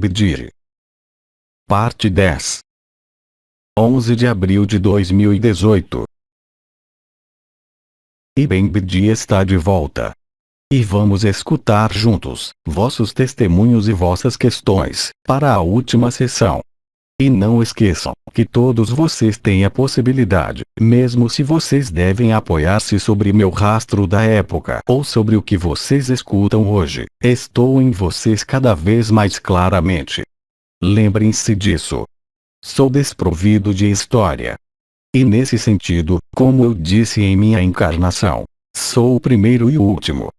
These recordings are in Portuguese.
Bidiri. Parte 10. 11 de abril de 2018. Ibn Bidi está de volta. E vamos escutar juntos vossos testemunhos e vossas questões para a última sessão. E não esqueçam que todos vocês têm a possibilidade, mesmo se vocês devem apoiar-se sobre meu rastro da época ou sobre o que vocês escutam hoje, estou em vocês cada vez mais claramente. Lembrem-se disso. Sou desprovido de história. E nesse sentido, como eu disse em minha encarnação, sou o primeiro e o último.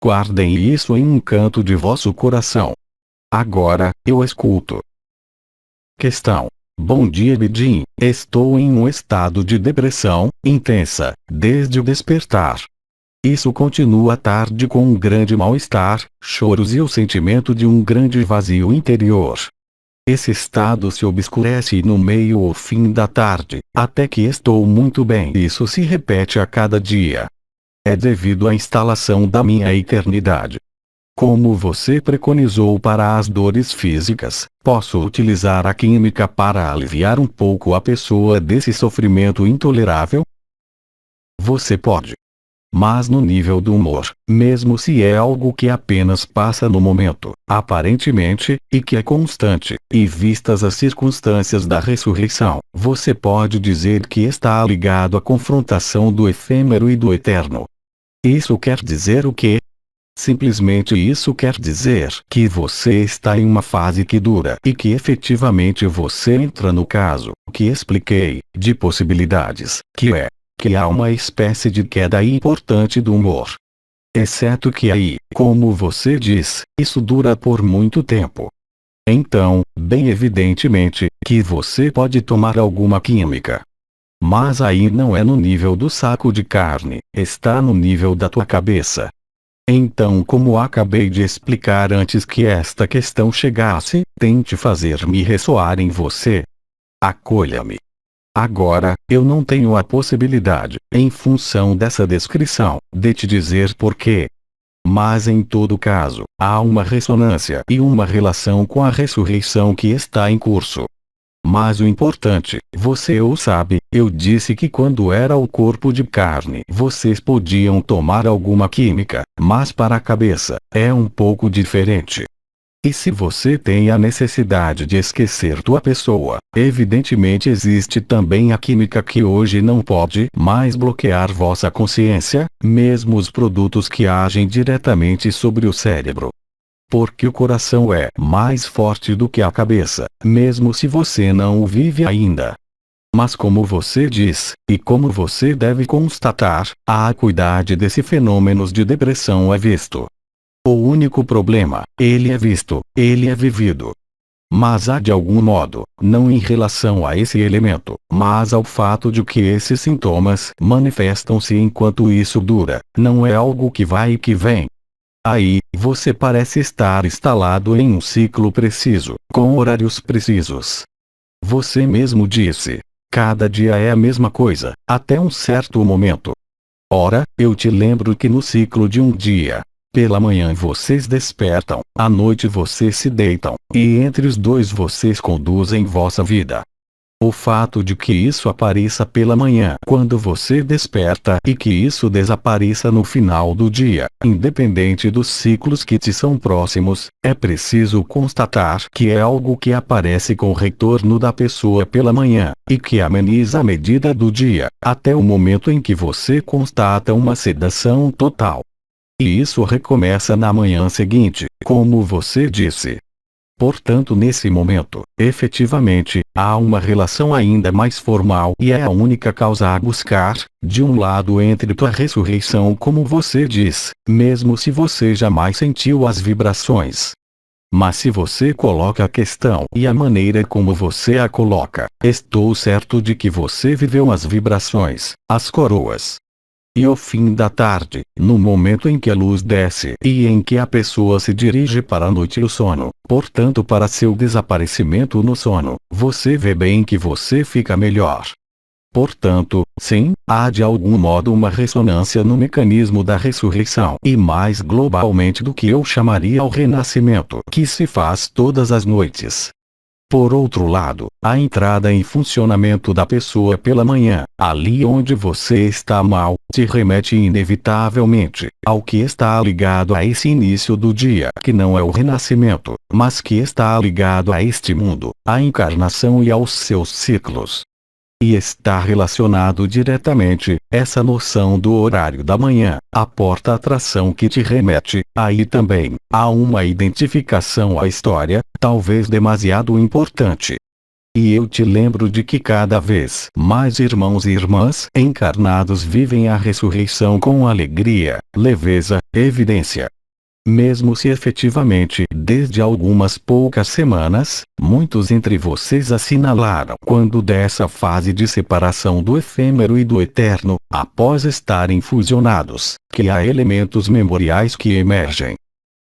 Guardem isso em um canto de vosso coração. Agora, eu escuto. Questão. Bom dia, Bidin. Estou em um estado de depressão intensa desde o despertar. Isso continua à tarde com um grande mal-estar, choros e o sentimento de um grande vazio interior. Esse estado se obscurece no meio ou fim da tarde, até que estou muito bem. Isso se repete a cada dia. É devido à instalação da minha eternidade. Como você preconizou para as dores físicas, posso utilizar a química para aliviar um pouco a pessoa desse sofrimento intolerável? Você pode. Mas no nível do humor, mesmo se é algo que apenas passa no momento, aparentemente, e que é constante, e vistas as circunstâncias da ressurreição, você pode dizer que está ligado à confrontação do efêmero e do eterno. Isso quer dizer o quê? Simplesmente isso quer dizer que você está em uma fase que dura e que efetivamente você entra no caso que expliquei, de possibilidades, que há uma espécie de queda importante do humor. Exceto que aí, como você diz, isso dura por muito tempo. Então, bem evidentemente, que você pode tomar alguma química. Mas aí não é no nível do saco de carne, está no nível da tua cabeça. Então, como acabei de explicar antes que esta questão chegasse, tente fazer-me ressoar em você. Acolha-me. Agora, eu não tenho a possibilidade, em função dessa descrição, de te dizer porquê. Mas em todo caso, há uma ressonância e uma relação com a ressurreição que está em curso. Mas o importante, você o sabe, eu disse que quando era o corpo de carne vocês podiam tomar alguma química, mas para a cabeça, é um pouco diferente. E se você tem a necessidade de esquecer tua pessoa, evidentemente existe também a química que hoje não pode mais bloquear vossa consciência, mesmo os produtos que agem diretamente sobre o cérebro. Porque o coração é mais forte do que a cabeça, mesmo se você não o vive ainda. Mas como você diz, e como você deve constatar, a acuidade desse fenômeno de depressão é visto. O único problema, ele é visto, ele é vivido. Mas há de algum modo, não em relação a esse elemento, mas ao fato de que esses sintomas manifestam-se enquanto isso dura, não é algo que vai e que vem. Aí, você parece estar instalado em um ciclo preciso, com horários precisos. Você mesmo disse. Cada dia é a mesma coisa, até um certo momento. Ora, eu te lembro que no ciclo de um dia, pela manhã vocês despertam, à noite vocês se deitam, e entre os dois vocês conduzem vossa vida. O fato de que isso apareça pela manhã quando você desperta e que isso desapareça no final do dia, independente dos ciclos que te são próximos, é preciso constatar que é algo que aparece com o retorno da pessoa pela manhã, e que ameniza a medida do dia, até o momento em que você constata uma sedação total. E isso recomeça na manhã seguinte, como você disse. Portanto, nesse momento, efetivamente, há uma relação ainda mais formal e é a única causa a buscar, de um lado entre tua ressurreição como você diz, mesmo se você jamais sentiu as vibrações. Mas se você coloca a questão e a maneira como você a coloca, estou certo de que você viveu as vibrações, as coroas. E ao fim da tarde, no momento em que a luz desce e em que a pessoa se dirige para a noite e o sono, portanto para seu desaparecimento no sono, você vê bem que você fica melhor. Portanto, sim, há de algum modo uma ressonância no mecanismo da ressurreição e mais globalmente do que eu chamaria o renascimento que se faz todas as noites. Por outro lado, a entrada em funcionamento da pessoa pela manhã, ali onde você está mal, te remete inevitavelmente ao que está ligado a esse início do dia, que não é o renascimento, mas que está ligado a este mundo, à encarnação e aos seus ciclos. E está relacionado diretamente, essa noção do horário da manhã, a porta-atração que te remete, aí também, a uma identificação à história, talvez demasiado importante. E eu te lembro de que cada vez mais irmãos e irmãs encarnados vivem a ressurreição com alegria, leveza, evidência. Mesmo se efetivamente, desde algumas poucas semanas, muitos entre vocês assinalaram quando dessa fase de separação do efêmero e do eterno, após estarem fusionados, que há elementos memoriais que emergem.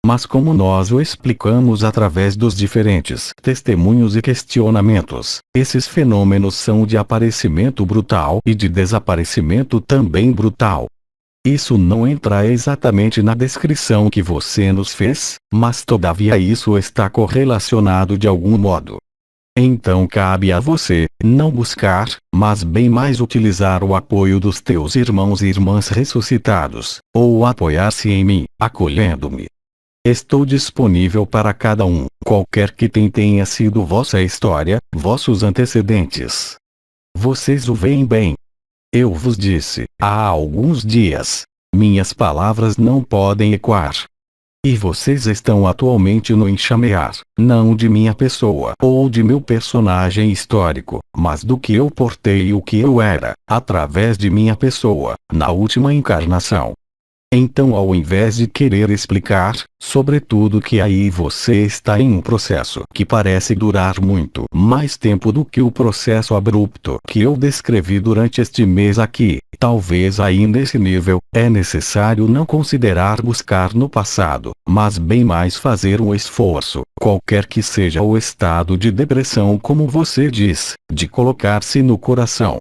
Mas como nós o explicamos através dos diferentes testemunhos e questionamentos, esses fenômenos são de aparecimento brutal e de desaparecimento também brutal. Isso não entra exatamente na descrição que você nos fez, mas todavia isso está correlacionado de algum modo. Então cabe a você, não buscar, mas bem mais utilizar o apoio dos teus irmãos e irmãs ressuscitados, ou apoiar-se em mim, acolhendo-me. Estou disponível para cada um, qualquer que tenha sido vossa história, vossos antecedentes. Vocês o veem bem. Eu vos disse, há alguns dias, minhas palavras não podem ecoar. E vocês estão atualmente no enxamear, não de minha pessoa ou de meu personagem histórico, mas do que eu portei e o que eu era, através de minha pessoa, na última encarnação. Então, ao invés de querer explicar, sobretudo que aí você está em um processo que parece durar muito mais tempo do que o processo abrupto que eu descrevi durante este mês aqui, talvez aí nesse nível, é necessário não considerar buscar no passado, mas bem mais fazer um esforço, qualquer que seja o estado de depressão como você diz, de colocar-se no coração.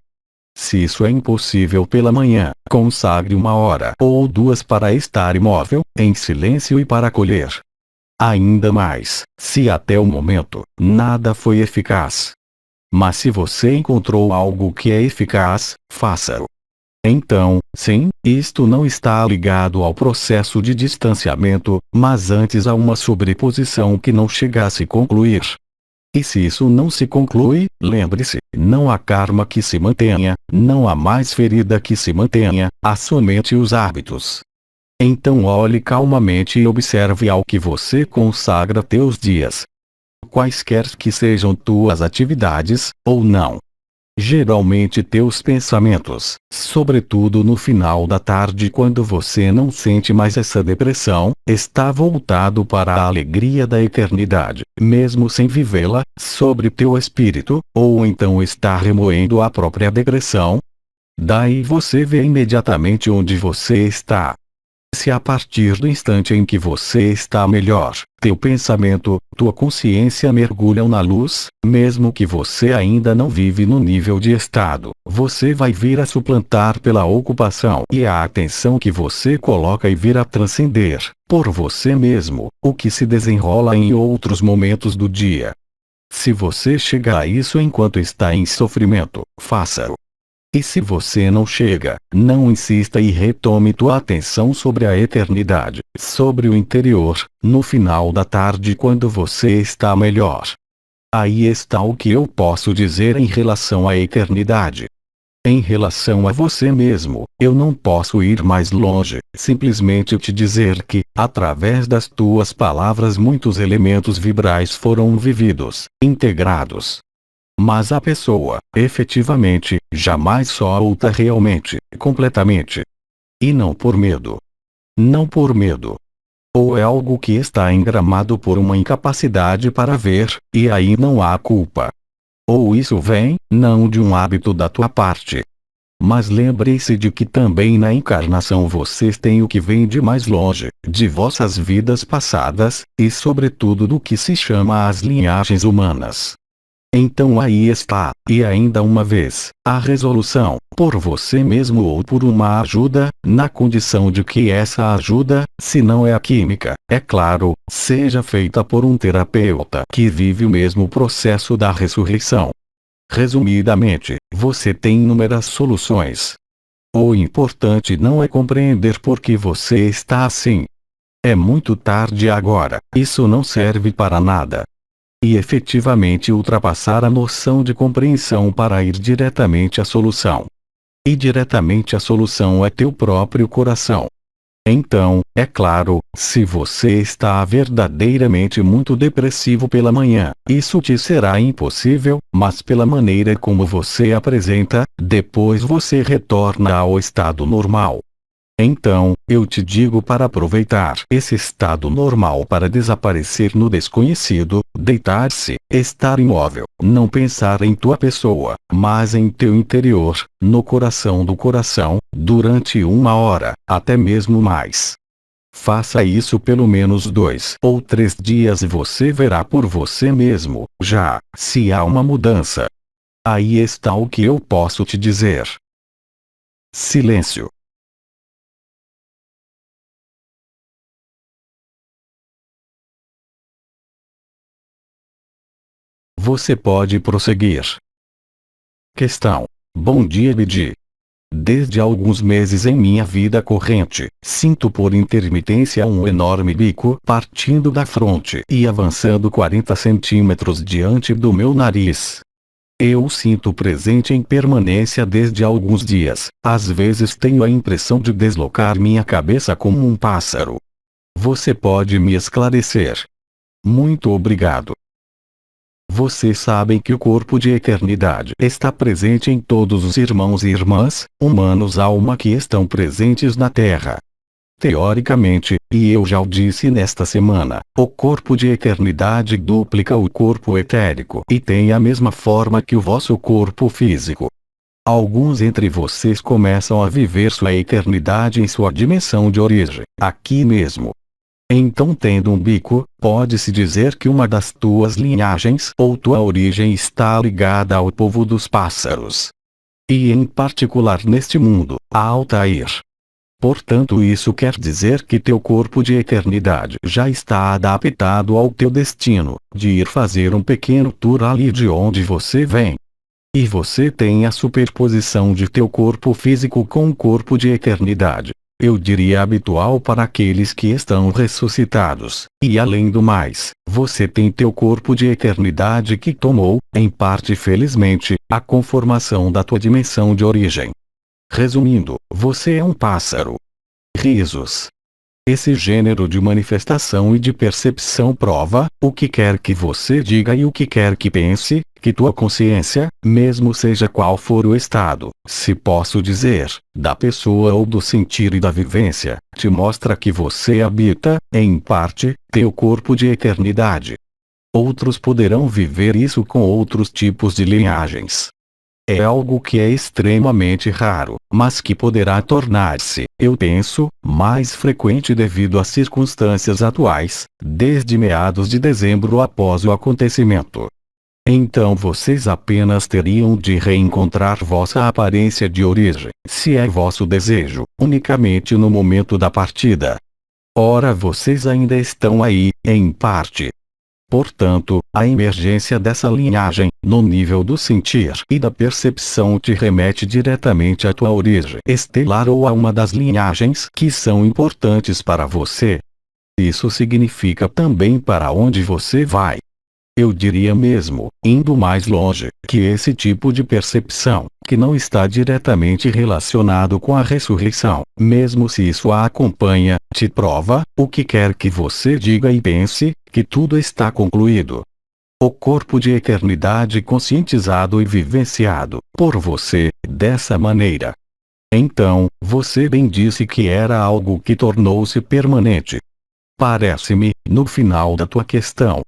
Se isso é impossível pela manhã, consagre 1 hora ou 2 para estar imóvel, em silêncio e para acolher. Ainda mais, se até o momento, nada foi eficaz. Mas se você encontrou algo que é eficaz, faça-o. Então, sim, isto não está ligado ao processo de distanciamento, mas antes a uma sobreposição que não chega a se concluir. E se isso não se conclui, lembre-se, não há karma que se mantenha, não há mais ferida que se mantenha, há somente os hábitos. Então olhe calmamente e observe ao que você consagra teus dias. Quaisquer que sejam tuas atividades, ou não. Geralmente teus pensamentos, sobretudo no final da tarde quando você não sente mais essa depressão, está voltado para a alegria da eternidade, mesmo sem vivê-la, sobre teu espírito, ou então está remoendo a própria depressão. Daí você vê imediatamente onde você está. Se a partir do instante em que você está melhor, teu pensamento, tua consciência mergulham na luz, mesmo que você ainda não vive no nível de estado, você vai vir a suplantar pela ocupação e a atenção que você coloca e vir a transcender, por você mesmo, o que se desenrola em outros momentos do dia. Se você chega a isso enquanto está em sofrimento, faça-o. E se você não chega, não insista e retome tua atenção sobre a eternidade, sobre o interior, no final da tarde quando você está melhor. Aí está o que eu posso dizer em relação à eternidade. Em relação a você mesmo, eu não posso ir mais longe, simplesmente te dizer que, através das tuas palavras muitos elementos vibrais foram vividos, integrados. Mas a pessoa, efetivamente, jamais solta realmente, completamente. E não por medo. Não por medo. Ou é algo que está engramado por uma incapacidade para ver, e aí não há culpa. Ou isso vem, não de um hábito da tua parte. Mas lembre-se de que também na encarnação vocês têm o que vem de mais longe, de vossas vidas passadas, e sobretudo do que se chama as linhagens humanas. Então aí está, e ainda uma vez, a resolução, por você mesmo ou por uma ajuda, na condição de que essa ajuda, se não é a química, é claro, seja feita por um terapeuta que vive o mesmo processo da ressurreição. Resumidamente, você tem inúmeras soluções. O importante não é compreender por que você está assim. É muito tarde agora, isso não serve para nada. E efetivamente ultrapassar a noção de compreensão para ir diretamente à solução. E diretamente a solução é teu próprio coração. Então, é claro, se você está verdadeiramente muito depressivo pela manhã, isso te será impossível, mas pela maneira como você apresenta, depois você retorna ao estado normal. Então, eu te digo para aproveitar esse estado normal para desaparecer no desconhecido, deitar-se, estar imóvel, não pensar em tua pessoa, mas em teu interior, no coração do coração, durante 1 hora, até mesmo mais. Faça isso pelo menos 2 ou 3 dias e você verá por você mesmo, já, se há uma mudança. Aí está o que eu posso te dizer. Silêncio. Você pode prosseguir. Questão. Bom dia, Bidi. Desde alguns meses em minha vida corrente, sinto por intermitência um enorme bico partindo da fronte e avançando 40 centímetros diante do meu nariz. Eu o sinto presente em permanência desde alguns dias, às vezes tenho a impressão de deslocar minha cabeça como um pássaro. Você pode me esclarecer? Muito obrigado. Vocês sabem que o corpo de eternidade está presente em todos os irmãos e irmãs, humanos alma que estão presentes na Terra. Teoricamente, e eu já o disse nesta semana, o corpo de eternidade duplica o corpo etérico e tem a mesma forma que o vosso corpo físico. Alguns entre vocês começam a viver sua eternidade em sua dimensão de origem, aqui mesmo. Então, tendo um bico, pode-se dizer que uma das tuas linhagens ou tua origem está ligada ao povo dos pássaros. E em particular neste mundo, a Altair. Portanto, isso quer dizer que teu corpo de eternidade já está adaptado ao teu destino, de ir fazer um pequeno tour ali de onde você vem. E você tem a superposição de teu corpo físico com o corpo de eternidade. Eu diria habitual para aqueles que estão ressuscitados, e além do mais, você tem teu corpo de eternidade que tomou, em parte felizmente, a conformação da tua dimensão de origem. Resumindo, você é um pássaro. Risos. Esse gênero de manifestação e de percepção prova, o que quer que você diga e o que quer que pense, que tua consciência, mesmo seja qual for o estado, se posso dizer, da pessoa ou do sentir e da vivência, te mostra que você habita, em parte, teu corpo de eternidade. Outros poderão viver isso com outros tipos de linhagens. É algo que é extremamente raro, mas que poderá tornar-se, eu penso, mais frequente devido às circunstâncias atuais, desde meados de dezembro após o acontecimento. Então vocês apenas teriam de reencontrar vossa aparência de origem, se é vosso desejo, unicamente no momento da partida. Ora, vocês ainda estão aí, em parte. Portanto, a emergência dessa linhagem, no nível do sentir e da percepção te remete diretamente à tua origem estelar ou a uma das linhagens que são importantes para você. Isso significa também para onde você vai. Eu diria mesmo, indo mais longe, que esse tipo de percepção, que não está diretamente relacionado com a ressurreição, mesmo se isso a acompanha, te prova, o que quer que você diga e pense, que tudo está concluído. O corpo de eternidade conscientizado e vivenciado, por você, dessa maneira. Então, você bem disse que era algo que tornou-se permanente. Parece-me, no final da tua questão.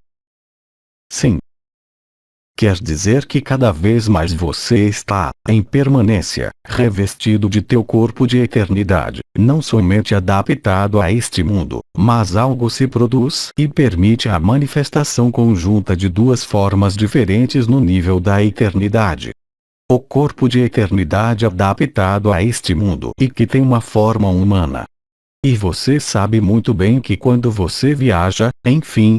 Sim. Quer dizer que cada vez mais você está, em permanência, revestido de teu corpo de eternidade, não somente adaptado a este mundo, mas algo se produz e permite a manifestação conjunta de duas formas diferentes no nível da eternidade. O corpo de eternidade adaptado a este mundo e que tem uma forma humana. E você sabe muito bem que quando você viaja, enfim,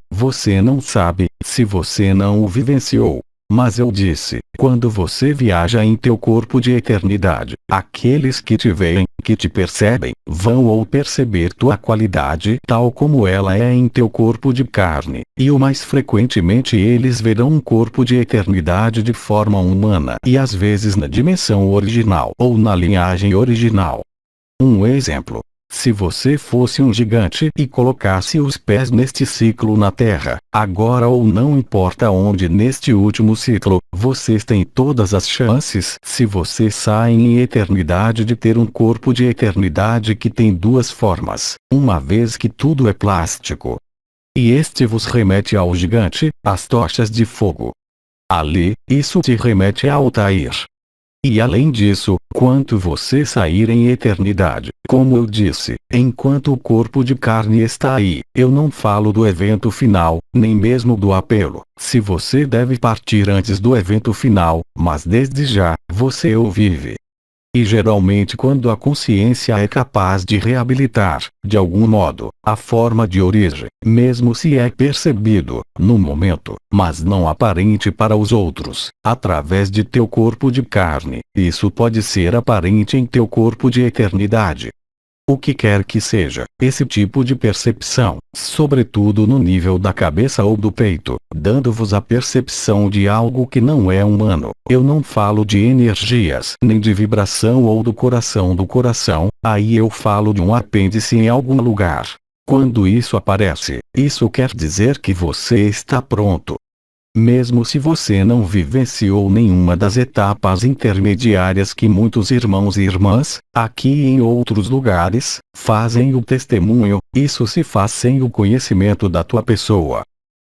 você não sabe, se você não o vivenciou. Mas eu disse, quando você viaja em teu corpo de eternidade, aqueles que te veem, que te percebem, vão ou perceber tua qualidade tal como ela é em teu corpo de carne, e o mais frequentemente eles verão um corpo de eternidade de forma humana e às vezes na dimensão original ou na linhagem original. Um exemplo. Se você fosse um gigante e colocasse os pés neste ciclo na Terra, agora ou não importa onde neste último ciclo, vocês têm todas as chances, se vocês saem em eternidade, de ter um corpo de eternidade que tem duas formas, uma vez que tudo é plástico. E este vos remete ao gigante, às tochas de fogo. Ali, isso te remete a Altair. E além disso, quanto você sair em eternidade, como eu disse, enquanto o corpo de carne está aí, eu não falo do evento final, nem mesmo do apelo, se você deve partir antes do evento final, mas desde já, você o vive. E geralmente quando a consciência é capaz de reabilitar, de algum modo, a forma de origem, mesmo se é percebido, no momento, mas não aparente para os outros, através de teu corpo de carne, isso pode ser aparente em teu corpo de eternidade. O que quer que seja, esse tipo de percepção, sobretudo no nível da cabeça ou do peito, dando-vos a percepção de algo que não é humano, eu não falo de energias nem de vibração ou do coração, aí eu falo de um apêndice em algum lugar. Quando isso aparece, isso quer dizer que você está pronto. Mesmo se você não vivenciou nenhuma das etapas intermediárias que muitos irmãos e irmãs, aqui e em outros lugares, fazem o testemunho, isso se faz sem o conhecimento da tua pessoa.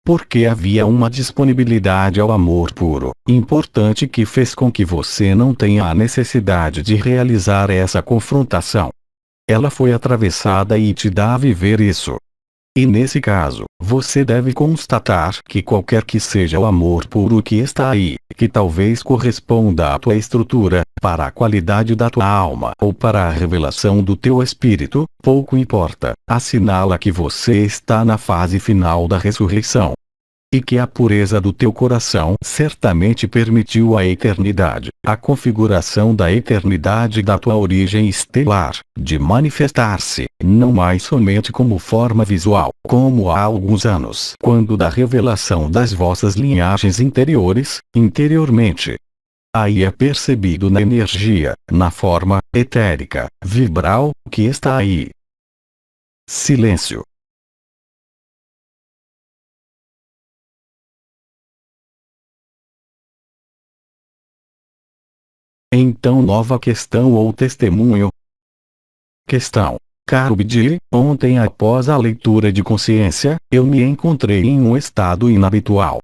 Porque havia uma disponibilidade ao amor puro, importante, que fez com que você não tenha a necessidade de realizar essa confrontação. Ela foi atravessada e te dá a viver isso. E nesse caso, você deve constatar que qualquer que seja o amor puro que está aí, que talvez corresponda à tua estrutura, para a qualidade da tua alma ou para a revelação do teu espírito, pouco importa, assinala que você está na fase final da ressurreição. E que a pureza do teu coração certamente permitiu a eternidade, a configuração da eternidade da tua origem estelar, de manifestar-se, não mais somente como forma visual, como há alguns anos, quando da revelação das vossas linhagens interiormente. Aí é percebido na energia, na forma, etérica, vibral, que está aí. Silêncio. Então, nova questão ou testemunho. Questão. Caro Bidi, ontem após a leitura de consciência, eu me encontrei em um estado inabitual.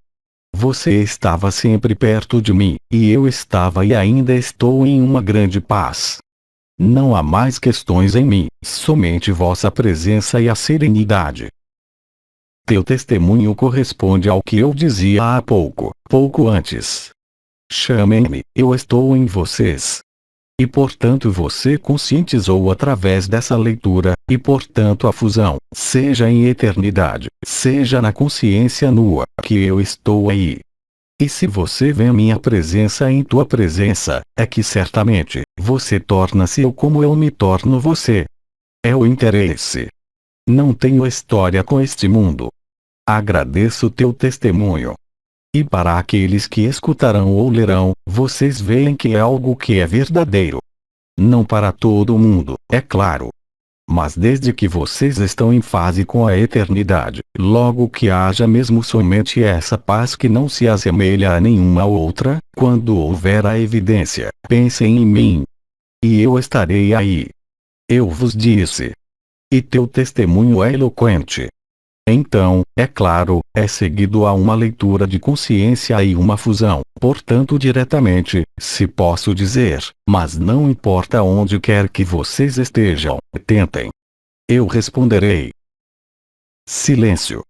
Você estava sempre perto de mim, e eu estava e ainda estou em uma grande paz. Não há mais questões em mim, somente vossa presença e a serenidade. Teu testemunho corresponde ao que eu dizia há pouco antes. Chamem-me, eu estou em vocês. E portanto você conscientizou através dessa leitura, e portanto a fusão, seja em eternidade, seja na consciência nua, que eu estou aí. E se você vê minha presença em tua presença, é que certamente, você torna-se eu como eu me torno você. É o interesse. Não tenho história com este mundo. Agradeço teu testemunho. E para aqueles que escutarão ou lerão, vocês veem que é algo que é verdadeiro. Não para todo mundo, é claro. Mas desde que vocês estão em fase com a eternidade, logo que haja mesmo somente essa paz que não se assemelha a nenhuma outra, quando houver a evidência, pensem em mim. E eu estarei aí. Eu vos disse. E teu testemunho é eloquente. Então, é claro, é seguido a uma leitura de consciência e uma fusão, portanto diretamente, se posso dizer, mas não importa onde quer que vocês estejam, tentem. Eu responderei. Silêncio.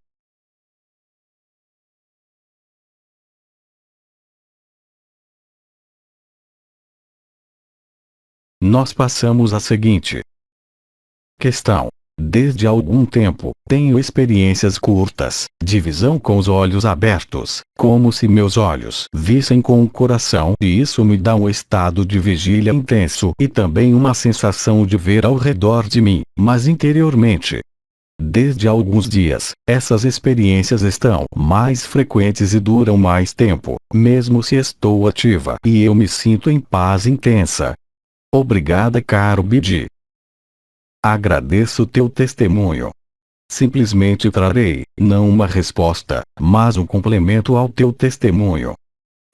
Nós passamos à seguinte questão. Desde algum tempo, tenho experiências curtas, de visão com os olhos abertos, como se meus olhos vissem com o coração, e isso me dá um estado de vigília intenso e também uma sensação de ver ao redor de mim, mas interiormente. Desde alguns dias, essas experiências estão mais frequentes e duram mais tempo, mesmo se estou ativa, e eu me sinto em paz intensa. Obrigada, caro Bidi. Agradeço teu testemunho. Simplesmente trarei, não uma resposta, mas um complemento ao teu testemunho.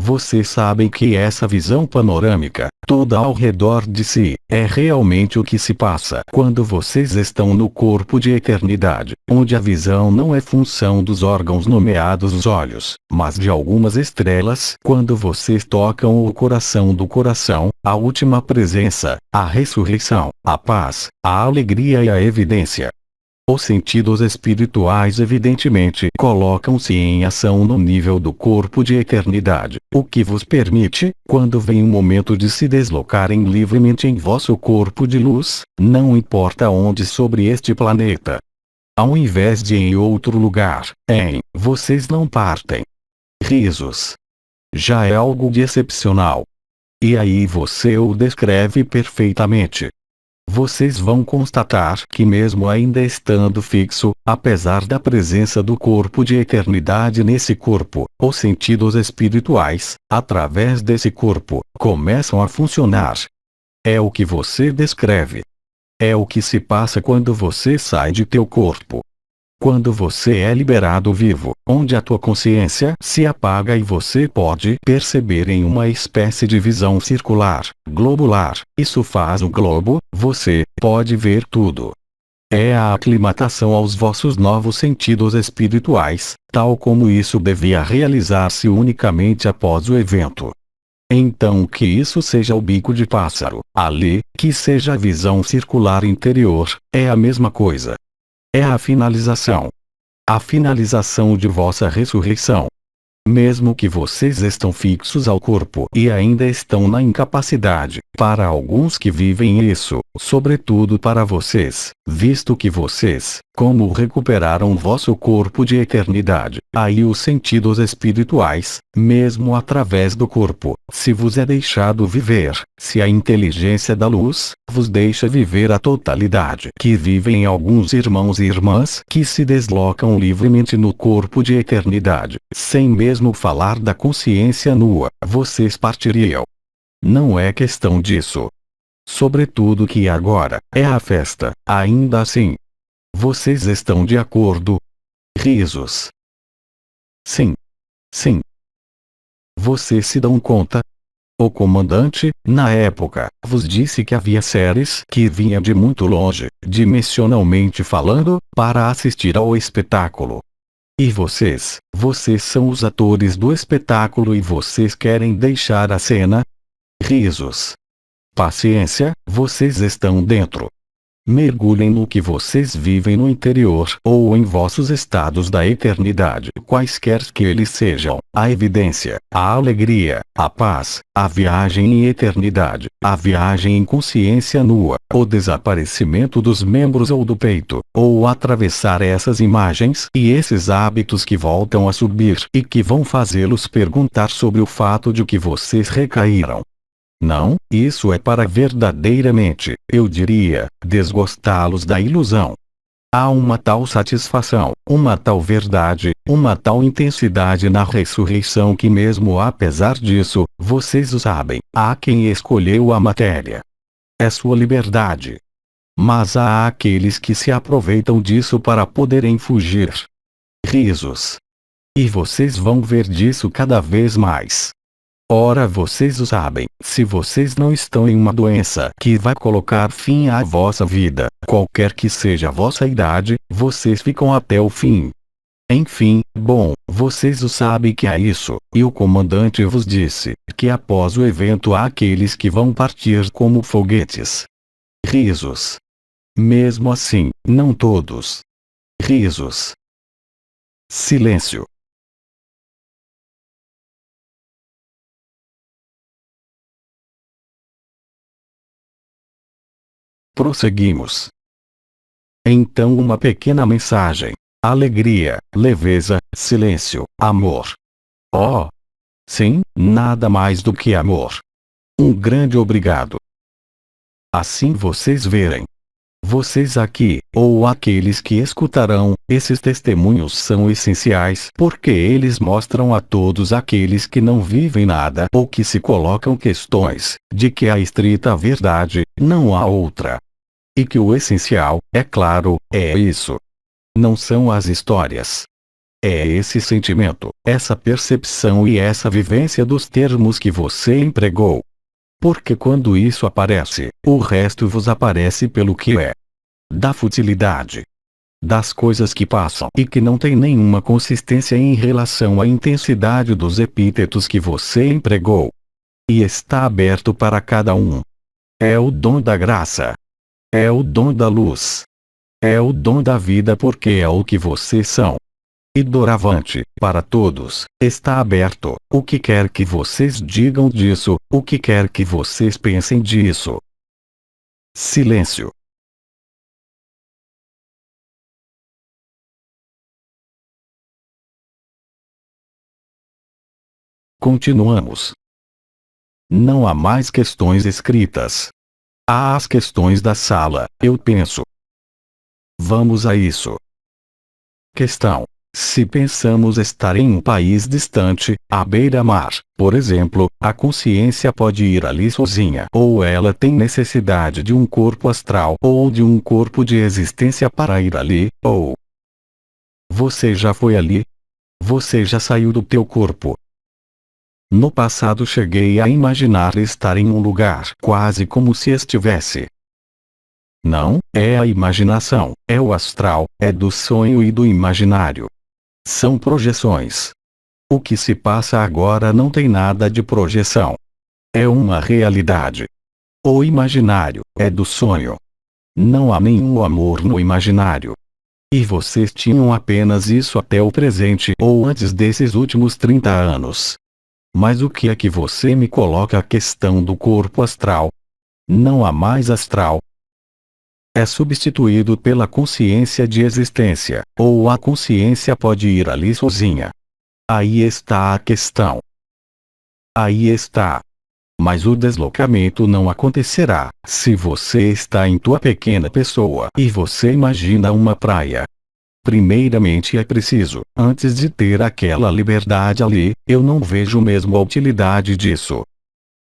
Vocês sabem que essa visão panorâmica, toda ao redor de si, é realmente o que se passa quando vocês estão no corpo de eternidade, onde a visão não é função dos órgãos nomeados os olhos, mas de algumas estrelas, quando vocês tocam o coração do coração, a última presença, a ressurreição, a paz, a alegria e a evidência. Os sentidos espirituais evidentemente colocam-se em ação no nível do corpo de eternidade, o que vos permite, quando vem o momento de se deslocarem livremente em vosso corpo de luz, não importa onde sobre este planeta. Ao invés de em outro lugar, vocês não partem. Risos. Já é algo de excepcional. E aí você o descreve perfeitamente. Vocês vão constatar que mesmo ainda estando fixo, apesar da presença do corpo de eternidade nesse corpo, os sentidos espirituais, através desse corpo, começam a funcionar. É o que você descreve. É o que se passa quando você sai de teu corpo. Quando você é liberado vivo, onde a tua consciência se apaga e você pode perceber em uma espécie de visão circular, globular, isso faz o globo, você pode ver tudo. É a aclimatação aos vossos novos sentidos espirituais, tal como isso devia realizar-se unicamente após o evento. Então que isso seja o bico de pássaro, ali, que seja a visão circular interior, é a mesma coisa. É a finalização. A finalização de vossa ressurreição. Mesmo que vocês estão fixos ao corpo e ainda estão na incapacidade, para alguns que vivem isso, sobretudo para vocês, visto que vocês, como recuperaram vosso corpo de eternidade, aí os sentidos espirituais, mesmo através do corpo, se vos é deixado viver, se a inteligência da luz, vos deixa viver a totalidade que vivem alguns irmãos e irmãs que se deslocam livremente no corpo de eternidade, sem mesmo falar da consciência nua, vocês partiriam. Não é questão disso. Sobretudo que agora, é a festa, ainda assim. Vocês estão de acordo? Risos. Sim. Sim. Vocês se dão conta? O comandante, na época, vos disse que havia seres que vinham de muito longe, dimensionalmente falando, para assistir ao espetáculo. E vocês são os atores do espetáculo e vocês querem deixar a cena? Risos. Paciência, vocês estão dentro. Mergulhem no que vocês vivem no interior ou em vossos estados da eternidade, quaisquer que eles sejam, a evidência, a alegria, a paz, a viagem em eternidade, a viagem em consciência nua, o desaparecimento dos membros ou do peito, ou atravessar essas imagens e esses hábitos que voltam a subir e que vão fazê-los perguntar sobre o fato de que vocês recaíram. Não, isso é para verdadeiramente, eu diria, desgostá-los da ilusão. Há uma tal satisfação, uma tal verdade, uma tal intensidade na ressurreição que mesmo apesar disso, vocês o sabem, há quem escolheu a matéria. É sua liberdade. Mas há aqueles que se aproveitam disso para poderem fugir. Risos. E vocês vão ver disso cada vez mais. Ora, vocês o sabem. Se vocês não estão em uma doença que vai colocar fim à vossa vida, qualquer que seja a vossa idade, vocês ficam até o fim. Enfim, bom, vocês o sabem que é isso, e o comandante vos disse, que após o evento há aqueles que vão partir como foguetes. Risos. Mesmo assim, não todos. Risos. Silêncio. Prosseguimos. Então uma pequena mensagem. Alegria, leveza, silêncio, amor. Oh! Sim, nada mais do que amor. Um grande obrigado. Assim vocês verem. Vocês aqui, ou aqueles que escutarão, esses testemunhos são essenciais porque eles mostram a todos aqueles que não vivem nada ou que se colocam questões, de que a estrita verdade, não há outra. E que o essencial, é claro, é isso. Não são as histórias. É esse sentimento, essa percepção e essa vivência dos termos que você empregou. Porque quando isso aparece, o resto vos aparece pelo que é. Da futilidade. Das coisas que passam e que não têm nenhuma consistência em relação à intensidade dos epítetos que você empregou. E está aberto para cada um. É o dom da graça. É o dom da luz. É o dom da vida porque é o que vocês são. E doravante, para todos, está aberto, o que quer que vocês digam disso, o que quer que vocês pensem disso. Silêncio. Continuamos. Não há mais questões escritas. Há as questões da sala, eu penso. Vamos a isso. Questão. Se pensamos estar em um país distante, à beira-mar, por exemplo, a consciência pode ir ali sozinha ou ela tem necessidade de um corpo astral ou de um corpo de existência para ir ali, ou você já foi ali? Você já saiu do teu corpo? No passado cheguei a imaginar estar em um lugar quase como se estivesse. Não, é a imaginação, é o astral, é do sonho e do imaginário. São projeções. O que se passa agora não tem nada de projeção. É uma realidade. O imaginário é do sonho. Não há nenhum amor no imaginário. E vocês tinham apenas isso até o presente ou antes desses últimos 30 anos. Mas o que é que você me coloca a questão do corpo astral? Não há mais astral. É substituído pela consciência de existência, ou a consciência pode ir ali sozinha. Aí está a questão. Aí está. Mas o deslocamento não acontecerá, se você está em tua pequena pessoa e você imagina uma praia. Primeiramente é preciso, antes de ter aquela liberdade ali, eu não vejo mesmo a utilidade disso.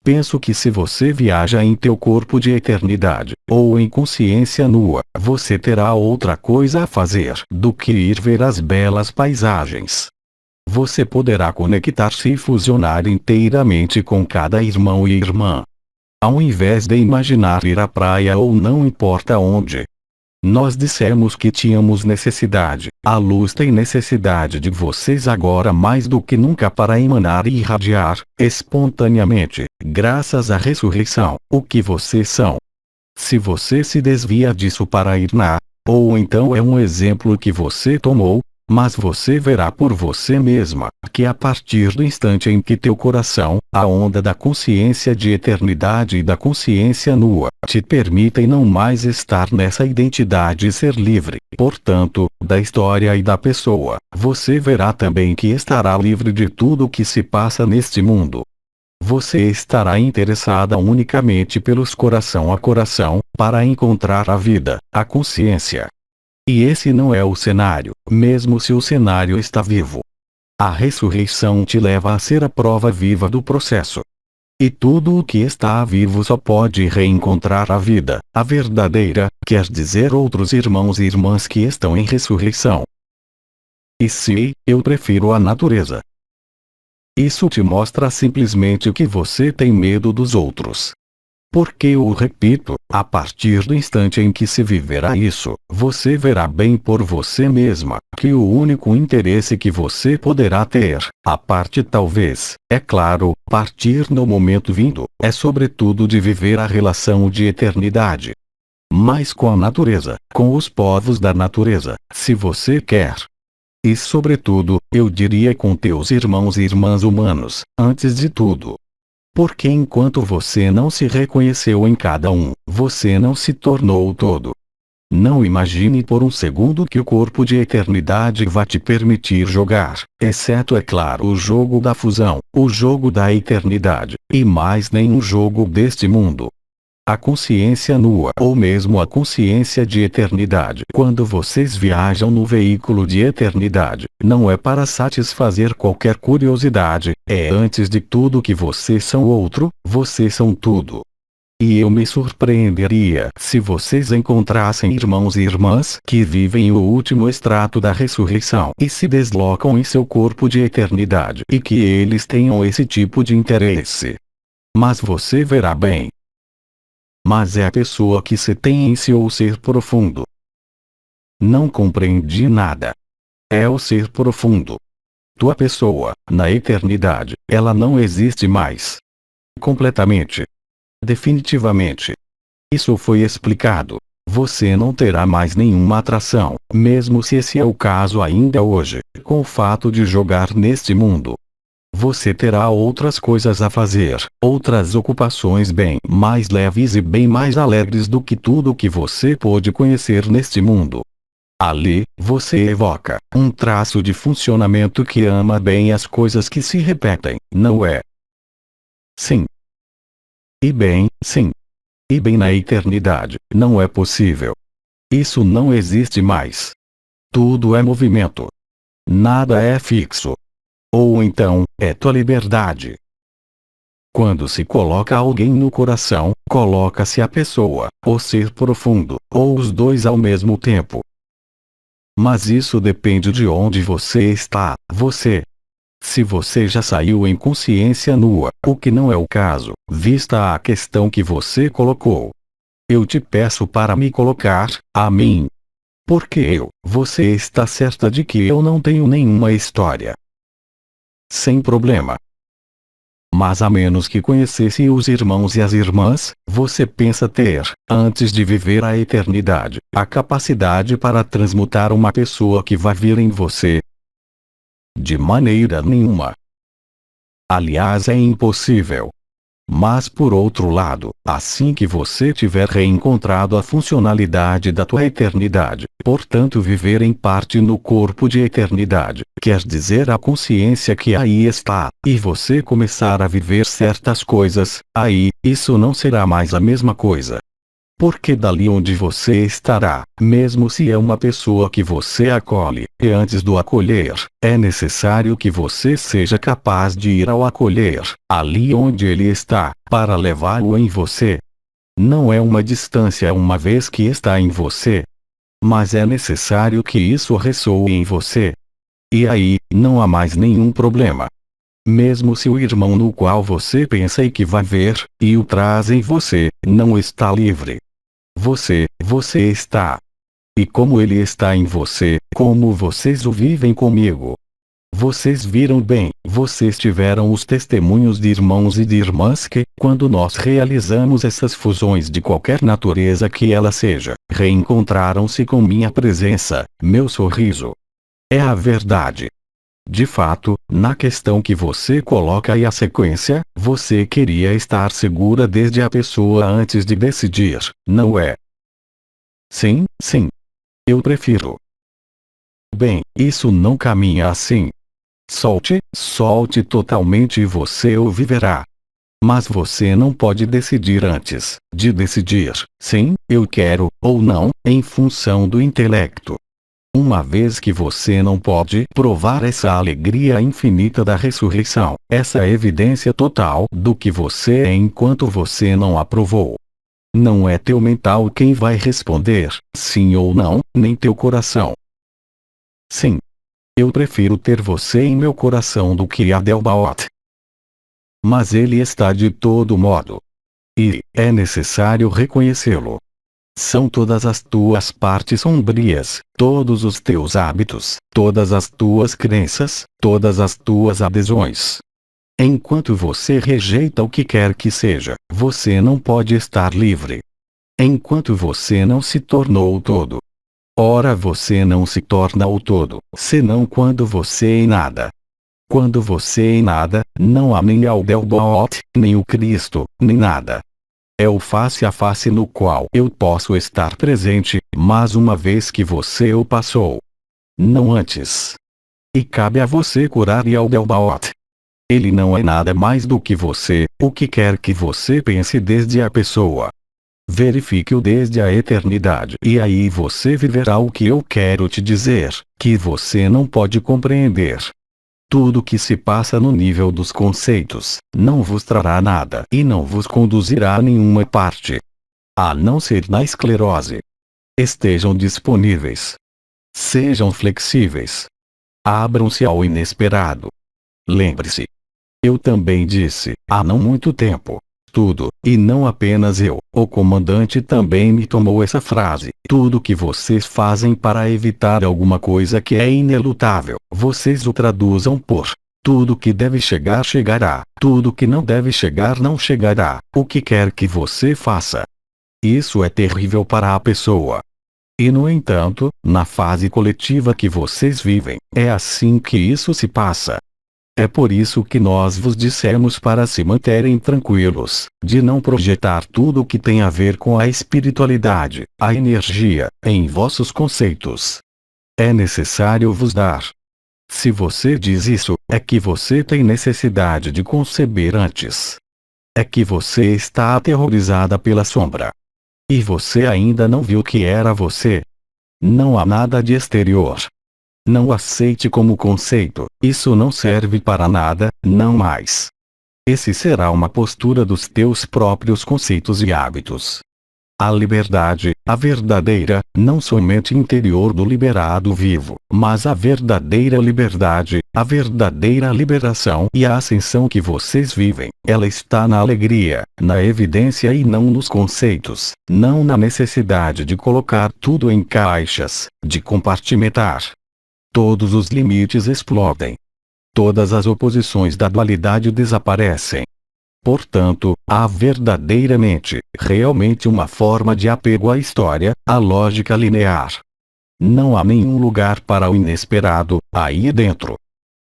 Penso que se você viaja em teu corpo de eternidade, ou em consciência nua, você terá outra coisa a fazer do que ir ver as belas paisagens. Você poderá conectar-se e fusionar inteiramente com cada irmão e irmã. Ao invés de imaginar ir à praia ou não importa onde. Nós dissemos que tínhamos necessidade, a luz tem necessidade de vocês agora mais do que nunca para emanar e irradiar, espontaneamente, graças à ressurreição, o que vocês são. Se você se desvia disso para ir ou então é um exemplo que você tomou, mas você verá por você mesma, que a partir do instante em que teu coração, a onda da consciência de eternidade e da consciência nua, te permitem não mais estar nessa identidade e ser livre, portanto, da história e da pessoa, você verá também que estará livre de tudo o que se passa neste mundo. Você estará interessada unicamente pelos coração a coração, para encontrar a vida, a consciência. E esse não é o cenário, mesmo se o cenário está vivo. A ressurreição te leva a ser a prova viva do processo. E tudo o que está vivo só pode reencontrar a vida, a verdadeira, quer dizer outros irmãos e irmãs que estão em ressurreição. E se, eu prefiro a natureza. Isso te mostra simplesmente que você tem medo dos outros. Porque eu repito, a partir do instante em que se viverá isso, você verá bem por você mesma, que o único interesse que você poderá ter, a parte talvez, é claro, partir no momento vindo, é sobretudo de viver a relação de eternidade. Mas com a natureza, com os povos da natureza, se você quer. E sobretudo, eu diria com teus irmãos e irmãs humanos, antes de tudo. Porque enquanto você não se reconheceu em cada um, você não se tornou o todo. Não imagine por um segundo que o corpo de eternidade vai te permitir jogar, exceto é claro o jogo da fusão, o jogo da eternidade, e mais nenhum jogo deste mundo. A consciência nua ou mesmo a consciência de eternidade. Quando vocês viajam no veículo de eternidade, não é para satisfazer qualquer curiosidade, é antes de tudo que vocês são outro, vocês são tudo. E eu me surpreenderia se vocês encontrassem irmãos e irmãs que vivem o último extrato da ressurreição e se deslocam em seu corpo de eternidade e que eles tenham esse tipo de interesse. Mas você verá bem. Mas é a pessoa que se tem em si ou ser profundo. Não compreendi nada. É o ser profundo. Tua pessoa, na eternidade, ela não existe mais. Completamente. Definitivamente. Isso foi explicado. Você não terá mais nenhuma atração, mesmo se esse é o caso ainda hoje, com o fato de jogar neste mundo. Você terá outras coisas a fazer, outras ocupações bem mais leves e bem mais alegres do que tudo que você pôde conhecer neste mundo. Ali, você evoca um traço de funcionamento que ama bem as coisas que se repetem, não é? Sim. E bem, sim. E bem na eternidade, não é possível. Isso não existe mais. Tudo é movimento. Nada é fixo. Ou então, é tua liberdade. Quando se coloca alguém no coração, coloca-se a pessoa, o ser profundo, ou os dois ao mesmo tempo. Mas isso depende de onde você está, você. Se você já saiu em consciência nua, o que não é o caso, vista a questão que você colocou. Eu te peço para me colocar, a mim. Porque você está certa de que eu não tenho nenhuma história. Sem problema. Mas a menos que conhecesse os irmãos e as irmãs, você pensa ter, antes de viver a eternidade, a capacidade para transmutar uma pessoa que vai vir em você? De maneira nenhuma. Aliás, é impossível. Mas por outro lado, assim que você tiver reencontrado a funcionalidade da tua eternidade, portanto viver em parte no corpo de eternidade, quer dizer a consciência que aí está, e você começar a viver certas coisas, aí, isso não será mais a mesma coisa. Porque dali onde você estará, mesmo se é uma pessoa que você acolhe, e antes do acolher, é necessário que você seja capaz de ir ao acolher, ali onde ele está, para levá-lo em você. Não é uma distância uma vez que está em você. Mas é necessário que isso ressoe em você. E aí, não há mais nenhum problema. Mesmo se o irmão no qual você pensa e que vai ver, e o traz em você, não está livre. Você está. E como ele está em você, como vocês o vivem comigo. Vocês viram bem, vocês tiveram os testemunhos de irmãos e de irmãs que, quando nós realizamos essas fusões de qualquer natureza que ela seja, reencontraram-se com minha presença, meu sorriso. É a verdade. De fato, na questão que você coloca e a sequência, você queria estar segura desde a pessoa antes de decidir, não é? Sim, sim. Eu prefiro. Bem, isso não caminha assim. Solte totalmente e você o viverá. Mas você não pode decidir antes de decidir, sim, eu quero, ou não, em função do intelecto. Uma vez que você não pode provar essa alegria infinita da ressurreição, essa evidência total do que você é enquanto você não a provou. Não é teu mental quem vai responder, sim ou não, nem teu coração. Sim. Eu prefiro ter você em meu coração do que Adelbaoth. Mas ele está de todo modo. E é necessário reconhecê-lo. São todas as tuas partes sombrias, todos os teus hábitos, todas as tuas crenças, todas as tuas adesões. Enquanto você rejeita o que quer que seja, você não pode estar livre. Enquanto você não se tornou o todo. Ora, você não se torna o todo, senão quando você é nada. Quando você é nada, não há nem Adelbaoth, nem o Cristo, nem nada. É o face a face no qual eu posso estar presente, mas uma vez que você o passou. Não antes. E cabe a você curar Adelbaoth. Ele não é nada mais do que você, o que quer que você pense desde a pessoa. Verifique-o desde a eternidade e aí você viverá o que eu quero te dizer, que você não pode compreender. Tudo que se passa no nível dos conceitos, não vos trará nada e não vos conduzirá a nenhuma parte. A não ser na esclerose. Estejam disponíveis. Sejam flexíveis. Abram-se ao inesperado. Lembre-se. Eu também disse, há não muito tempo. Tudo, e não apenas eu, o comandante também me tomou essa frase. Tudo que vocês fazem para evitar alguma coisa que é inelutável, vocês o traduzam por: tudo que deve chegar chegará, tudo que não deve chegar não chegará, o que quer que você faça. Isso é terrível para a pessoa. E no entanto, na fase coletiva que vocês vivem, é assim que isso se passa. É por isso que nós vos dissemos para se manterem tranquilos, de não projetar tudo o que tem a ver com a espiritualidade, a energia, em vossos conceitos. É necessário vos dar. Se você diz isso, é que você tem necessidade de conceber antes. É que você está aterrorizada pela sombra. E você ainda não viu que era você. Não há nada de exterior. Não o aceite como conceito, isso não serve para nada, não mais. Esse será uma postura dos teus próprios conceitos e hábitos. A liberdade, a verdadeira, não somente interior do liberado vivo, mas a verdadeira liberdade, a verdadeira liberação e a ascensão que vocês vivem, ela está na alegria, na evidência e não nos conceitos, não na necessidade de colocar tudo em caixas, de compartimentar. Todos os limites explodem. Todas as oposições da dualidade desaparecem. Portanto, há verdadeiramente, realmente uma forma de apego à história, à lógica linear. Não há nenhum lugar para o inesperado, aí dentro.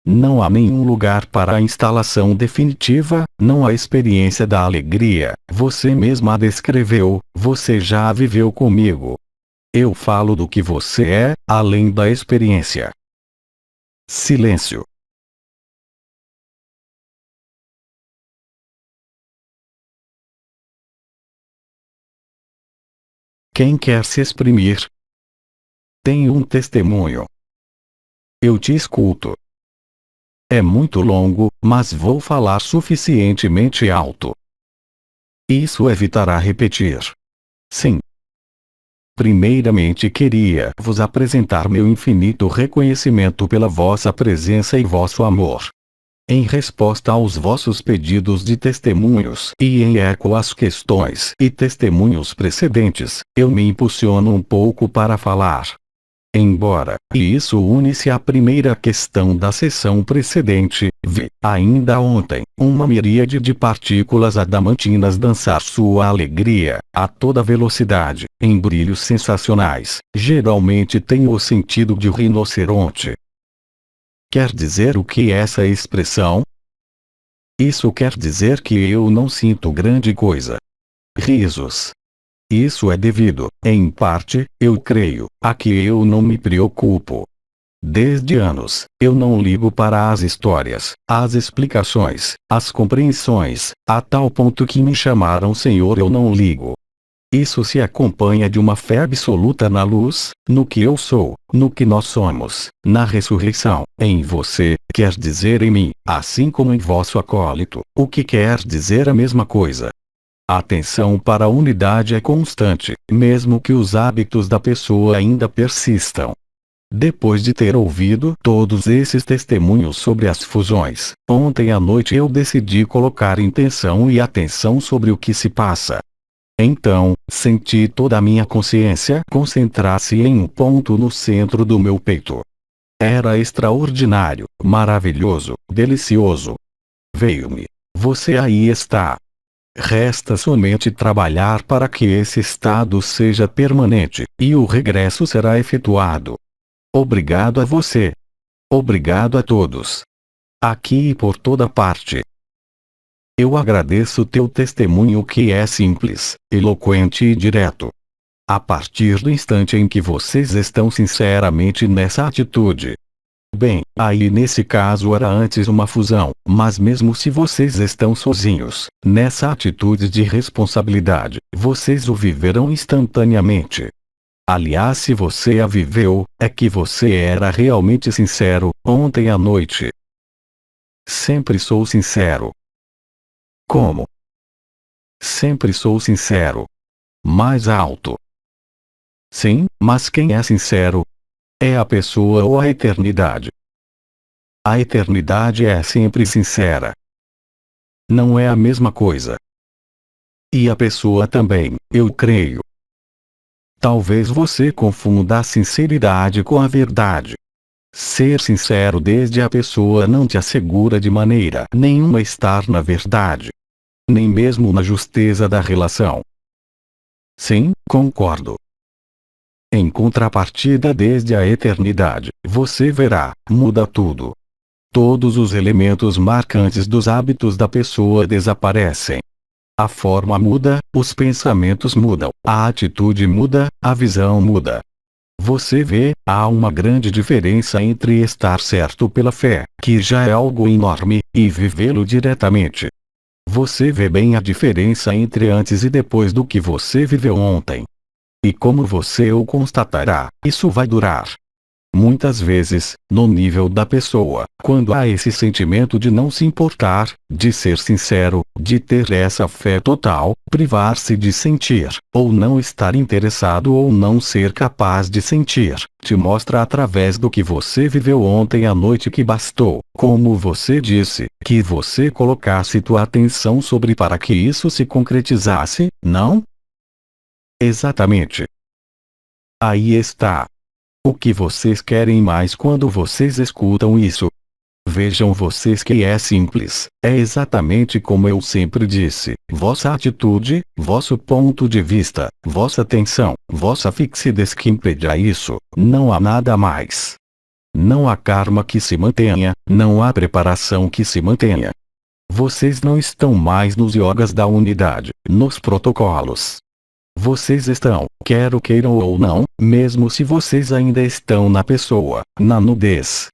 Não há nenhum lugar para a instalação definitiva, não há experiência da alegria, você mesma a descreveu, você já a viveu comigo. Eu falo do que você é, além da experiência. Silêncio. Quem quer se exprimir? Tenho um testemunho. Eu te escuto. É muito longo, mas vou falar suficientemente alto. Isso evitará repetir. Sim. Primeiramente queria vos apresentar meu infinito reconhecimento pela vossa presença e vosso amor. Em resposta aos vossos pedidos de testemunhos e em eco às questões e testemunhos precedentes, eu me impulsiono um pouco para falar. Embora, e isso une-se à primeira questão da sessão precedente, vi, ainda ontem, uma miríade de partículas adamantinas dançar sua alegria, a toda velocidade, em brilhos sensacionais, geralmente tem o sentido de rinoceronte. Quer dizer o que essa expressão? Isso quer dizer que eu não sinto grande coisa. Risos. Isso é devido, em parte, eu creio, a que eu não me preocupo. Desde anos, eu não ligo para as histórias, as explicações, as compreensões, a tal ponto que me chamaram Senhor, eu não ligo. Isso se acompanha de uma fé absoluta na luz, no que eu sou, no que nós somos, na ressurreição, em você, quer dizer em mim, assim como em vosso acólito, o que quer dizer a mesma coisa. A atenção para a unidade é constante, mesmo que os hábitos da pessoa ainda persistam. Depois de ter ouvido todos esses testemunhos sobre as fusões, ontem à noite eu decidi colocar intenção e atenção sobre o que se passa. Então, senti toda a minha consciência concentrar-se em um ponto no centro do meu peito. Era extraordinário, maravilhoso, delicioso. Veio-me. Você aí está. Resta somente trabalhar para que esse estado seja permanente, e o regresso será efetuado. Obrigado a você. Obrigado a todos. Aqui e por toda parte. Eu agradeço teu testemunho que é simples, eloquente e direto. A partir do instante em que vocês estão sinceramente nessa atitude. Bem, aí nesse caso era antes uma fusão, mas mesmo se vocês estão sozinhos, nessa atitude de responsabilidade, vocês o viverão instantaneamente. Aliás, se você a viveu, é que você era realmente sincero, ontem à noite. Sempre sou sincero. Como? Sempre sou sincero. Mais alto. Sim, mas quem é sincero? É a pessoa ou a eternidade? A eternidade é sempre sincera. Não é a mesma coisa. E a pessoa também, eu creio. Talvez você confunda a sinceridade com a verdade. Ser sincero desde a pessoa não te assegura de maneira nenhuma estar na verdade. Nem mesmo na justeza da relação. Sim, concordo. Em contrapartida, desde a eternidade, você verá, muda tudo. Todos os elementos marcantes dos hábitos da pessoa desaparecem. A forma muda, os pensamentos mudam, a atitude muda, a visão muda. Você vê, há uma grande diferença entre estar certo pela fé, que já é algo enorme, e vivê-lo diretamente. Você vê bem a diferença entre antes e depois do que você viveu ontem. E como você o constatará, isso vai durar. Muitas vezes, no nível da pessoa, quando há esse sentimento de não se importar, de ser sincero, de ter essa fé total, privar-se de sentir, ou não estar interessado ou não ser capaz de sentir, te mostra através do que você viveu ontem à noite que bastou, como você disse, que você colocasse tua atenção sobre para que isso se concretizasse, não? Exatamente. Aí está. O que vocês querem mais quando vocês escutam isso? Vejam vocês que é simples, é exatamente como eu sempre disse, vossa atitude, vosso ponto de vista, vossa atenção, vossa fixidez que impedirá isso, não há nada mais. Não há karma que se mantenha, não há preparação que se mantenha. Vocês não estão mais nos yogas da unidade, nos protocolos. Vocês estão, quer o queiram ou não, mesmo se vocês ainda estão na pessoa, na nudez.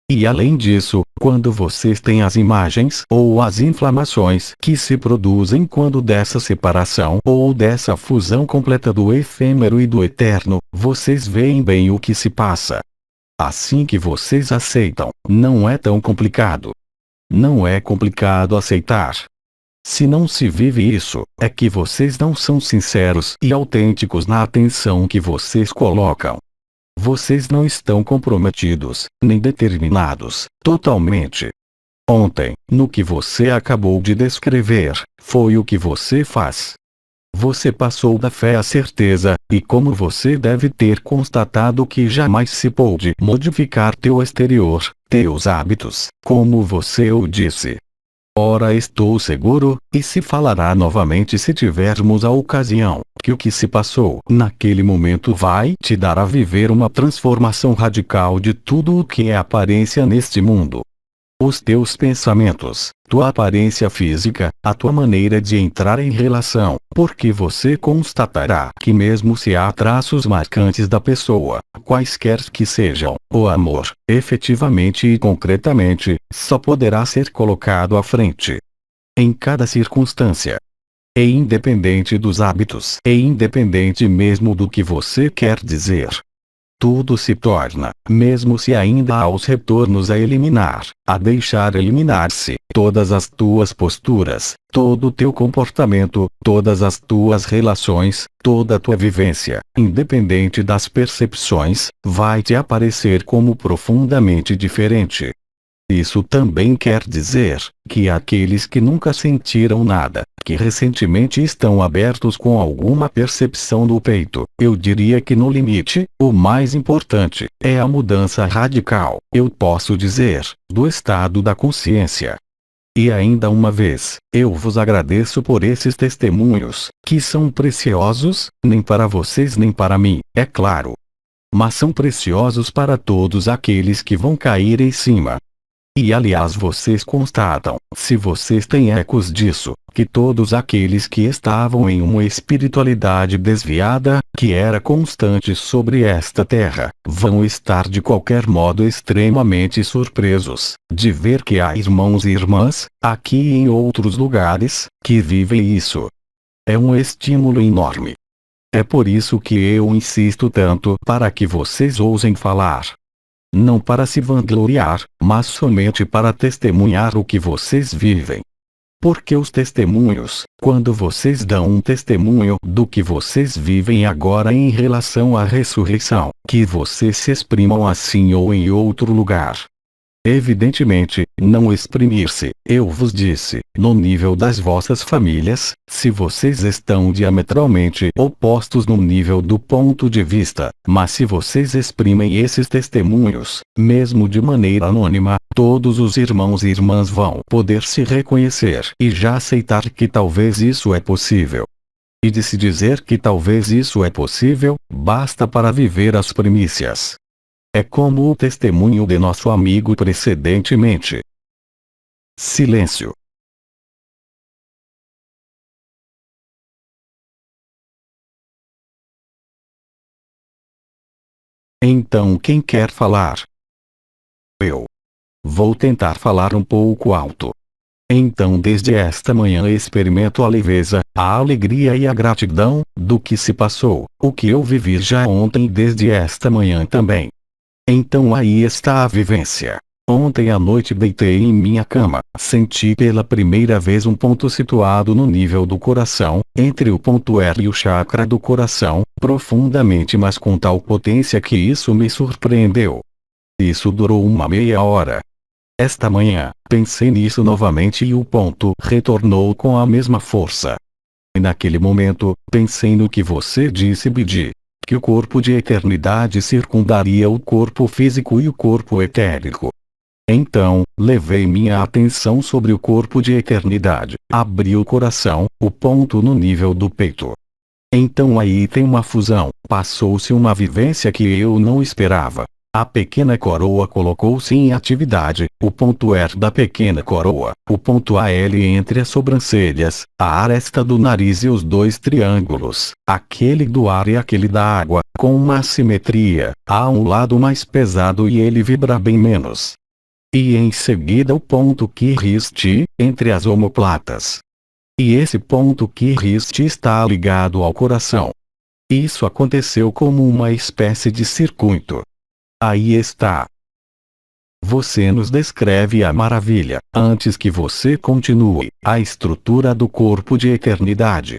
E além disso, quando vocês têm as imagens ou as inflamações que se produzem quando dessa separação ou dessa fusão completa do efêmero e do eterno, vocês veem bem o que se passa. Assim que vocês aceitam, não é tão complicado. Não é complicado aceitar. Se não se vive isso, é que vocês não são sinceros e autênticos na atenção que vocês colocam. Vocês não estão comprometidos, nem determinados, totalmente. Ontem, no que você acabou de descrever, foi o que você faz. Você passou da fé à certeza, e como você deve ter constatado que jamais se pôde modificar teu exterior, teus hábitos, como você o disse. Ora, estou seguro, e se falará novamente se tivermos a ocasião, que o que se passou naquele momento vai te dar a viver uma transformação radical de tudo o que é aparência neste mundo. Os teus pensamentos, tua aparência física, a tua maneira de entrar em relação, porque você constatará que mesmo se há traços marcantes da pessoa, quaisquer que sejam, o amor, efetivamente e concretamente, só poderá ser colocado à frente. Em cada circunstância. E independente dos hábitos, e independente mesmo do que você quer dizer. Tudo se torna, mesmo se ainda há os retornos a eliminar, a deixar eliminar-se, todas as tuas posturas, todo o teu comportamento, todas as tuas relações, toda a tua vivência, independente das percepções, vai te aparecer como profundamente diferente. Isso também quer dizer que aqueles que nunca sentiram nada, que recentemente estão abertos com alguma percepção do peito, eu diria que no limite, o mais importante é a mudança radical, eu posso dizer, do estado da consciência. E ainda uma vez, eu vos agradeço por esses testemunhos, que são preciosos, nem para vocês nem para mim, é claro. Mas são preciosos para todos aqueles que vão cair em cima. E aliás vocês constatam, se vocês têm ecos disso, que todos aqueles que estavam em uma espiritualidade desviada, que era constante sobre esta terra, vão estar de qualquer modo extremamente surpresos, de ver que há irmãos e irmãs, aqui e em outros lugares, que vivem isso. É um estímulo enorme. É por isso que eu insisto tanto para que vocês ousem falar. Não para se vangloriar, mas somente para testemunhar o que vocês vivem. Porque os testemunhos, quando vocês dão um testemunho do que vocês vivem agora em relação à ressurreição, que vocês se exprimam assim ou em outro lugar. Evidentemente, não exprimir-se, eu vos disse, no nível das vossas famílias, se vocês estão diametralmente opostos no nível do ponto de vista, mas se vocês exprimem esses testemunhos, mesmo de maneira anônima, todos os irmãos e irmãs vão poder se reconhecer e já aceitar que talvez isso é possível. E de se dizer que talvez isso é possível, basta para viver as primícias. É como o testemunho de nosso amigo precedentemente. Silêncio. Então quem quer falar? Eu. Vou tentar falar um pouco alto. Então desde esta manhã experimento a leveza, a alegria e a gratidão, do que se passou, o que eu vivi já ontem desde esta manhã também. Então aí está a vivência. Ontem à noite deitei em minha cama, senti pela primeira vez um ponto situado no nível do coração, entre o ponto R e o chakra do coração, profundamente mas com tal potência que isso me surpreendeu. Isso durou uma meia hora. Esta manhã, pensei nisso novamente e o ponto retornou com a mesma força. E naquele momento, pensei no que você disse, Bidi. Que o corpo de eternidade circundaria o corpo físico e o corpo etérico. Então, levei minha atenção sobre o corpo de eternidade, abri o coração, o ponto no nível do peito. Então aí tem uma fusão, passou-se uma vivência que eu não esperava. A pequena coroa colocou-se em atividade, o ponto R da pequena coroa, o ponto AL entre as sobrancelhas, a aresta do nariz e os dois triângulos, aquele do ar e aquele da água, com uma assimetria, há um lado mais pesado e ele vibra bem menos. E em seguida o ponto Kiriste, entre as omoplatas. E esse ponto Kiriste está ligado ao coração. Isso aconteceu como uma espécie de circuito. Aí está. Você nos descreve a maravilha, antes que você continue, a estrutura do corpo de eternidade.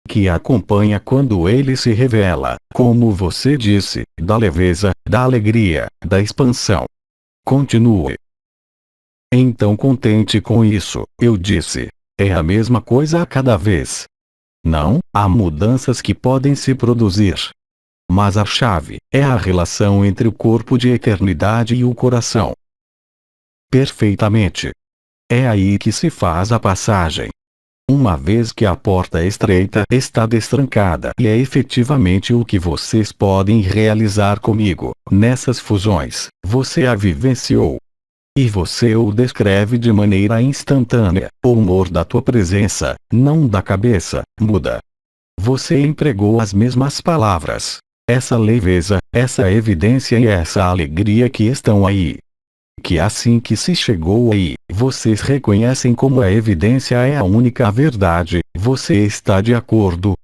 Que acompanha quando ele se revela, como você disse, da leveza, da alegria, da expansão. Continue. Então contente com isso, eu disse. É a mesma coisa a cada vez. Não, há mudanças que podem se produzir. Mas a chave é a relação entre o corpo de eternidade e o coração. Perfeitamente. É aí que se faz a passagem. Uma vez que a porta estreita está destrancada e é efetivamente o que vocês podem realizar comigo, nessas fusões, você a vivenciou. E você o descreve de maneira instantânea, o humor da tua presença, não da cabeça, muda. Você empregou as mesmas palavras. Essa leveza, essa evidência e essa alegria que estão aí. Que assim que se chegou aí, vocês reconhecem como a evidência é a única verdade, você está de acordo?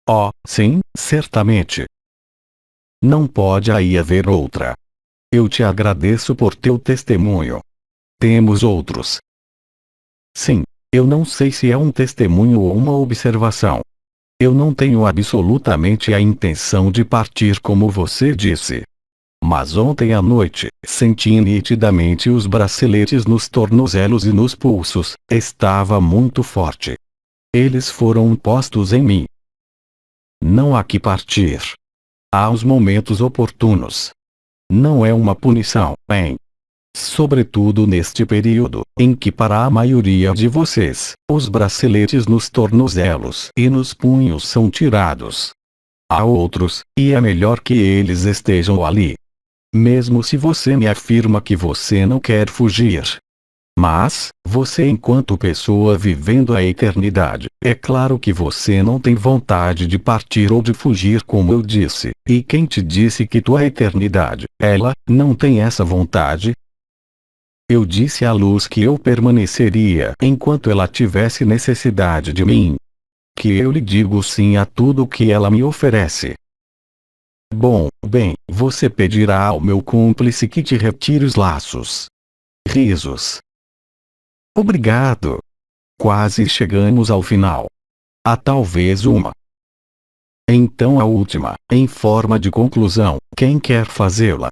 Oh, sim, certamente. Não pode aí haver outra. Eu te agradeço por teu testemunho. Temos outros. Sim, eu não sei se é um testemunho ou uma observação. Eu não tenho absolutamente a intenção de partir como você disse. Mas ontem à noite, senti nitidamente os braceletes nos tornozelos e nos pulsos, estava muito forte. Eles foram postos em mim. Não há que partir. Há os momentos oportunos. Não é uma punição, hein? Sobretudo neste período, em que para a maioria de vocês, os braceletes nos tornozelos e nos punhos são tirados. Há outros, e é melhor que eles estejam ali. Mesmo se você me afirma que você não quer fugir. Mas, você enquanto pessoa vivendo a eternidade, é claro que você não tem vontade de partir ou de fugir como eu disse, e quem te disse que tua eternidade, ela, não tem essa vontade? Eu disse à luz que eu permaneceria enquanto ela tivesse necessidade de mim. Que eu lhe digo sim a tudo o que ela me oferece. Bem, você pedirá ao meu cúmplice que te retire os laços. Risos. Obrigado. Quase chegamos ao final. Há talvez uma. Então a última, em forma de conclusão, quem quer fazê-la?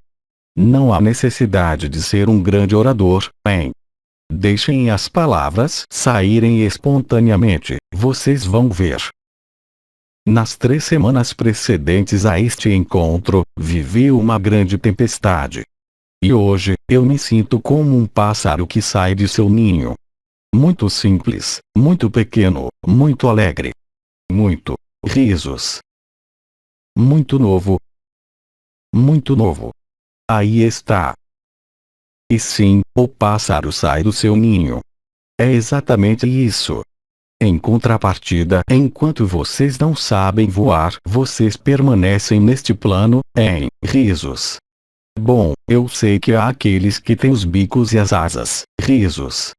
Não há necessidade de ser um grande orador, hein? Deixem as palavras saírem espontaneamente, vocês vão ver. Nas 3 semanas precedentes a este encontro, vivi uma grande tempestade. E hoje, eu me sinto como um pássaro que sai de seu ninho. Muito simples, muito pequeno, muito alegre. Muito risos. Muito novo. Muito novo. Aí está. E sim, o pássaro sai do seu ninho. É exatamente isso. Em contrapartida, enquanto vocês não sabem voar, vocês permanecem neste plano, em risos. Eu sei que há aqueles que têm os bicos e as asas, risos.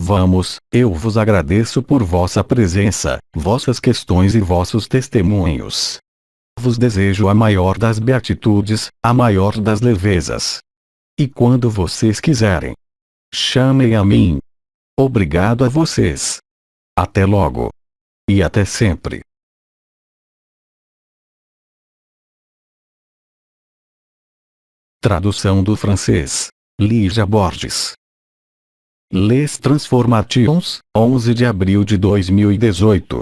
Vamos, eu vos agradeço por vossa presença, vossas questões e vossos testemunhos. Vos desejo a maior das beatitudes, a maior das levezas. E quando vocês quiserem, chamem a mim. Obrigado a vocês. Até logo. E até sempre. Tradução do francês. Lígia Borges. Les Transformations, 11 de abril de 2018.